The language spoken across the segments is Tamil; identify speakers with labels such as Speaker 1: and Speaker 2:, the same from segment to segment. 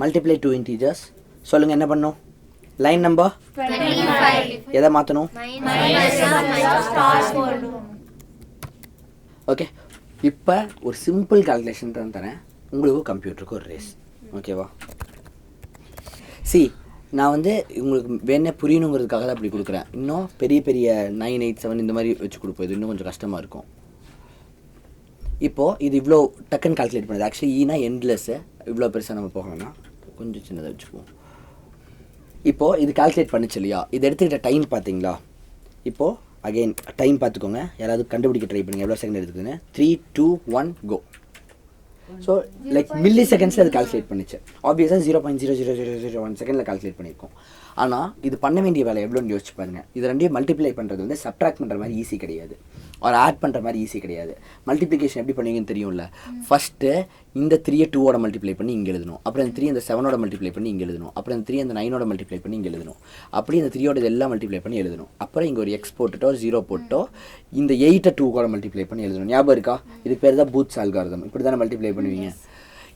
Speaker 1: Multiply two integers. சொல்லுங்கள் என்ன பண்ணும்? லைன் நம்பர் எதை மாற்றணும்? ஓகே, இப்போ ஒரு சிம்பிள் கால்குலேஷன் தான் தரேன் உங்களுக்கு, கம்ப்யூட்டருக்கு ஒரு ரேஸ். ஓகேவா? நான் உங்களுக்கு வேணே புரியணுங்கிறதுக்காக தான் அப்படி கொடுக்குறேன். இன்னும் பெரிய பெரிய 9, 8, 7 இந்த மாதிரி வச்சு கொடுப்போம். இது இன்னும் கொஞ்சம் கஷ்டமாக இருக்கும். இப்போது இது இவ்வளோ டக்குன்னு கால்குலேட் பண்ணுது. ஆக்சுவலி ஈனா எண்ட்லெஸ்ஸு, இவ்வளோ பெருசாக நம்ம போகணும்னா கொஞ்சம் சின்னதாக வச்சுக்குவோம். இப்போது இது கால்குலேட் பண்ணிச்சு இல்லையா? இது எடுத்துக்கிட்ட டைம் பார்த்தீங்களா? இப்போது அகெயின் டைம் பார்த்துக்கோங்க, யாராவது கண்டுபிடிக்க ட்ரை பண்ணுங்கள் எவ்வளோ செகண்ட் எடுத்துக்குதுன்னு. 3, 2, 1 கோ. ஸோ லைக் மில்லி செகண்ட்ஸில் அது கால்குலேட் பண்ணிச்சு. ஆப்வியஸாக 0.00001 செகண்டில் கால்குலேட் பண்ணியிருக்கோம். ஆனால் இது பண்ண வேண்டிய வேலை எவ்வளோன்னு யோசிச்சு பாருங்கள். இது ரெண்டையும் மல்டிப்ளை பண்ணுறது சப்ட்ராக்ட் பண்ணுற மாதிரி ஈஸி கிடையாது, ஒரு ஆட் பண்ணுற மாதிரி ஈஸி கிடையாது. மல்டிப்ளிகேஷன் எப்படி பண்ணுவீங்கன்னு தெரியும்ல. ஃபஸ்ட்டு இந்த 3 2ஓட மல்டிப்ளை பண்ணி இங்கே எழுதணும், அப்புறம் இந்த 3 இந்த 7ஓட மல்டிப்ளை பண்ணி இங்கே எழுதணும், அப்புறம் இந்த 3 இந்த 9ஓட மல்டிப்ளை பண்ணி இங்கே எழுதணும், அப்படி இந்த 3ஓட இதெல்லாம் மல்டிப்ளை பண்ணி எழுதணும். அப்புறம் இங்கே ஒரு எக்ஸ் போட்டுட்டோ 0 போட்டோ இந்த 8 2ஓட மல்டிப்ளை பண்ணி எழுதணும். ஞாபகம் இருக்கா? இது பேர் தான் பூத்ஸ் அல்காரிதம். இப்படி தானே மல்டிப்ளை பண்ணுவீங்க.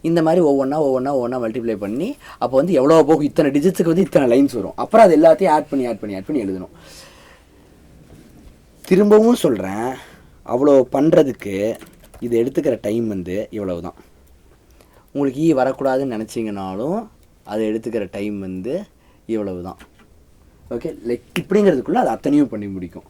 Speaker 1: இந்த மாதிரி ஒவ்வொன்றா மல்டிப்ளை பண்ணி அப்போ எவ்வளோ போகும், இத்தனை டிஜிட்ஸுக்கு இத்தனை லைன்ஸ் வரும். அப்புறம் அது எல்லாத்தையும் ஆட் பண்ணி எழுதணும். திரும்பவும் சொல்கிறேன், அவ்வளோ பண்ணுறதுக்கு இது எடுத்துக்கிற டைம் இவ்வளவு தான். உங்களுக்கு வரக்கூடாதுன்னு நினச்சிங்கனாலும் அது எடுத்துக்கிற டைம் இவ்வளவு தான். ஓகே, லைக் இப்படிங்கிறதுக்குள்ளே அது அத்தனையும் பண்ணி முடிக்கும்.